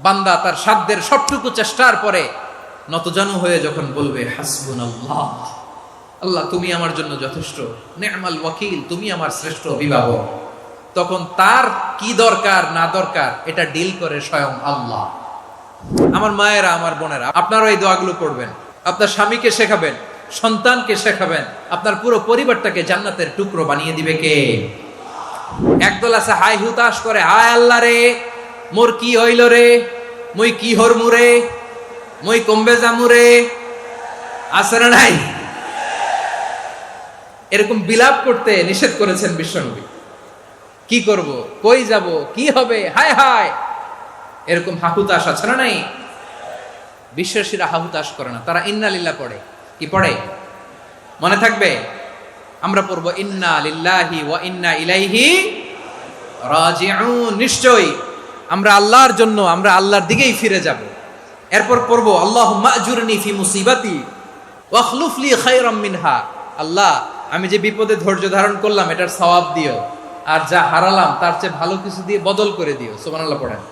বান্দা তার সাধ্যের সবটুকু চেষ্টার পরে নতজানু হয়ে যখন বলবে হাসবুনাল্লাহ, আল্লাহ তুমি আমার জন্য যথেষ্ট, নি'মাল ওয়াকিল, তুমি আমার শ্রেষ্ঠ অভিভাবক, তখন তার কি দরকার না দরকার এটা ডিল করে স্বয়ং আল্লাহ। আমার মায়েরা, আমার বোনেরা, আপনারা এই দোয়াগুলো পড়বেন, আপনার স্বামীকে শেখাবেন, সন্তানকে শেখাবেন, আপনার পুরো পরিবারটাকে জান্নাতের টুকরো বানিয়ে দিবে কে? একদল আছে হাই হুতাশ করে, হায় আল্লাহ রে, মোর কি হইল রে, মুই কি হরমু রে, মুই কমবে জামু রে, আছে না নাই? এরকম বিলাপ করতে নিষেধ করেছেন বিশ্বনবী। কি করব, কই যাব, কি হবে, হায় হায়, এরকম হাহুতাশ আছে না নাই? বিশ্বাসীরা হাহুতাশ করে না, তারা ইন্না লিল্লাহ পড়ে। কি পড়ে মনে থাকবে? আমরা পড়ব ইন্না লিল্লাহি ওয়া ইন্না ইলাইহি রাজিউন। নিশ্চয়ই আমরা আল্লাহর জন্য, আমরা আল্লাহর দিকেই ফিরে যাব। এরপর পড়ব আল্লাহুম্মা আজুরনি ফি মুসিবাতি ওয়া আখলুফ লি খায়রাম মিনহা। আল্লাহ, আমি যে বিপদে ধৈর্য ধারণ করলাম এটার সওয়াব দিও, আর যা হারালাম তার চেয়ে ভালো কিছু দিয়ে বদল করে দিও। সুবহানাল্লাহ পড়েন।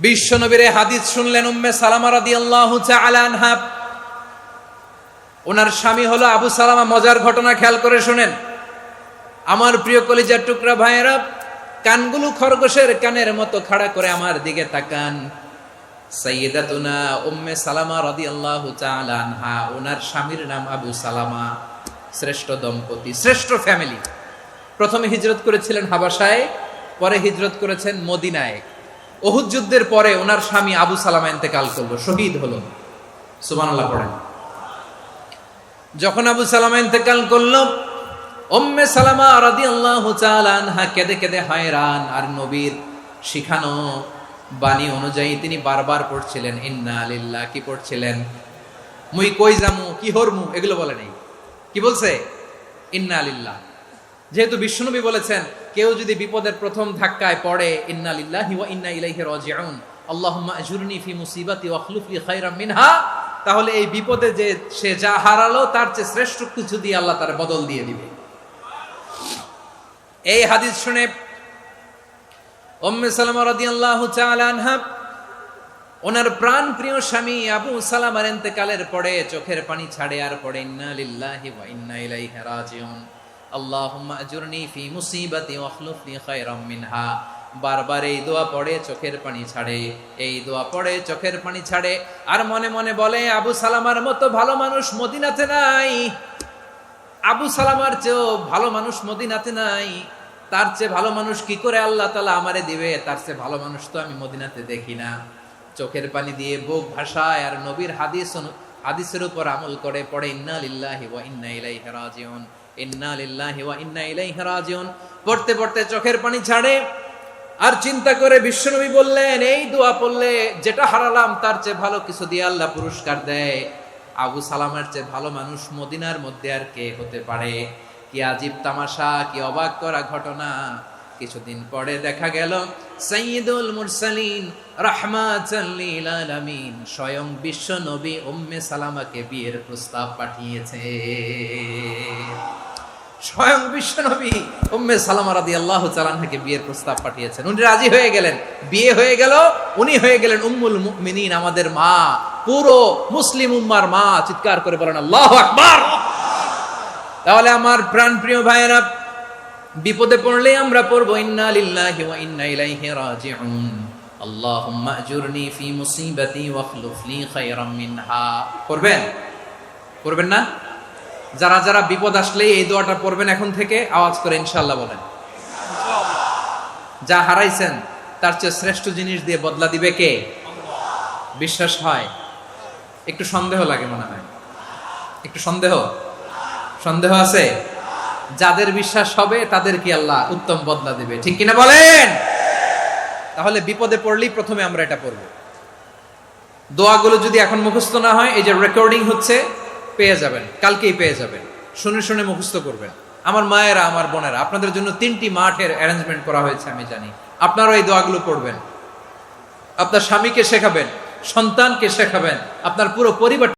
বিশ্বনবীর হাদিস শুনলেন উম্মে সালামা রাদিয়াল্লাহু তাআলা আনহা। ওনার স্বামী হলো আবু সালামা। মজার ঘটনা খেয়াল করে শুনেন আমার প্রিয় কলিজার টুকরা ভাইয়েরা। কানগুলো খরগোশের কানের মতো খাড়া করে আমার দিকে তাকান। সাইয়্যিদাতুনা উম্মে সালামা রাদিয়াল্লাহু তাআলা আনহা, ওনার স্বামীর নাম আবু সালামা। শ্রেষ্ঠ দম্পতি, শ্রেষ্ঠ ফ্যামিলি। প্রথমে হিজরত করেছিলেন হাবাসায়, পরে হিজরত করেছেন মদিনায়। উহুদ যুদ্ধের পরে ওনার স্বামী আবু সালামা ইন্তেকাল করলো, শহীদ হলো। সুবহানাল্লাহ পড়েন। যখন আবু সালামা ইন্তেকাল করলো, উম্মে সালামা রাদিয়াল্লাহু তাআলা আনহা কেঁদে কেঁদে হয়রান। আর নবীর শিখানো বাণী অনুযায়ী তিনি বারবার পড়ছিলেন ইন্না লিল্লাহ। কি পড়ছিলেন? মুই কই জামু, কি হরমু, এগুলো বলে নাই। কি বলছে? ইন্না লিল্লাহ। যেহেতু বিশ্বনবী বলেছেন কেউ যদি বিপদের প্রথম ধাক্কায় পড়ে ইন্না লিল্লাহি ওয়া ইন্না ইলাইহি রাজিউন, আল্লাহুম্মা আজুরনি ফি মুসিবাতি ওয়া আখলুফ লি খায়রাম মিনহা, তাহলে এই বিপদে যে সে যা হারালো তার চেয়ে শ্রেষ্ঠ কিছু দিয়ে আল্লাহ তার বদল দিয়ে দিবে। এই হাদিস শুনে উম্মে সালামা রাদিয়াল্লাহু তাআলা আনহা ওনার প্রাণ প্রিয় স্বামী আবু সালামার ইন্তেকালের পরে চোখের পানি ছাড়ে আর পড়ে ইন্না লিল্লাহি ওয়া ইন্না ইলাইহি রাজিউন, আল্লাহুম্মা আজুরনি ফি মুসিবাতি ওয়া আখলুফ লি খায়রাম মিনহা। বারবার এই দোয়া পড়ে চোখের পানি ছাড়ে, এই দোয়া পড়ে চোখের পানি ছাড়ে, আর মনে মনে বলে আবু সালামার মতো ভালো মানুষ মদিনাতে নাই, আবু সালামার চেয়েও ভালো মানুষ মদিনাতে নাই, তার চেয়ে ভালো মানুষ কি করে আল্লাহ তাআলা আমারে দিবে, তার চেয়ে ভালো মানুষ তো আমি মদিনাতে দেখি না। চোখের পানি দিয়ে বুক ভাসায় আর নবীর হাদিসের উপর আমল করে পড়ে ইন্না লিল্লাহি ওয়া ইন্না ইলাইহি রাজিউন, ইন্না লিল্লাহি ওয়া ইন্না ইলাইহি রাজিউন। পড়তে পড়তে চোখের পানি ছাড়ে আর চিন্তা করে বিশ্বনবী বললেন এই দোয়া পড়লে যেটা হারালাম তার চেয়ে ভালো কিছু দিয়ে আল্লাহ পুরস্কার দেয়। আবু সালামার চেয়ে ভালো মানুষ মদিনার মধ্যে আর কে হতে পারে? কি আজীব তামাশা, কি অবাক করা ঘটনা। কিছুদিন পরে দেখা গেল সাইয়্যিদুল মুরসালিন রাহমাতাল লিল আলামিন স্বয়ং বিশ্ব নবী উম্মে সালামাকে বিয়ের প্রস্তাব পাঠিয়েছে। স্বয়ং বিশ্ব নবী উম্মে সালামা রাদিয়াল্লাহু তাআলা আনহাকে বিয়ের প্রস্তাব পাঠিয়েছেন। উনি রাজি হয়ে গেলেন, বিয়ে হয়ে গেল, উনি হয়ে গেলেন উম্মুল মুমিনিন, আমাদের মা, পুরো মুসলিম উম্মার মা। চিৎকার করে বলেন আল্লাহু আকবার। তাহলে আমার প্রাণপ্রিয় ভাইয়েরা, বিপদে পড়লে আমরা পড়বো ইন্না লিল্লাহি ওয়া ইন্না ইলাইহি রাজিউন, আল্লাহুম্মা আজুরনি ফি মুসিবাতি ওয়া আখলুফ লি খায়রাম মিনহা। পড়বেন? পড়বেন না? যারা যারা বিপদ আসলে এই দোয়াটা পড়বেন এখন থেকে আওয়াজ করে ইনশাআল্লাহ বলেন। যা হারাইছেন তার চেয়ে শ্রেষ্ঠ জিনিস দিয়ে বদলা দিবে কে? বিশ্বাস হয়? একটু সন্দেহ লাগে মনে হয়, একটু সন্দেহ আছে? যাদের বিশ্বাস হবে তাদের কি আল্লাহ উত্তম বদলা দিবে, ঠিক কিনা বলেন? তাহলে বিপদে পড়লেই প্রথমে আমরা এটা পড়ব। দোয়াগুলো যদি এখন মুখস্থ না হয়, এই যে রেকর্ডিং হচ্ছে, পেয়ে যাবেন, কালকেই পেয়ে যাবেন। শুনে শুনে মুখস্থ করবেন। আমার মায়েরা, আমার বোনেরা, আপনাদের জন্য 3টি মাঠের অ্যারেঞ্জমেন্ট করা হয়েছে, আমি জানি। আপনারাও এই দোয়াগুলো পড়বেন, আপনার স্বামীকে শেখাবেন, সন্তানকে শেখাবেন, আপনার পুরো পরিবার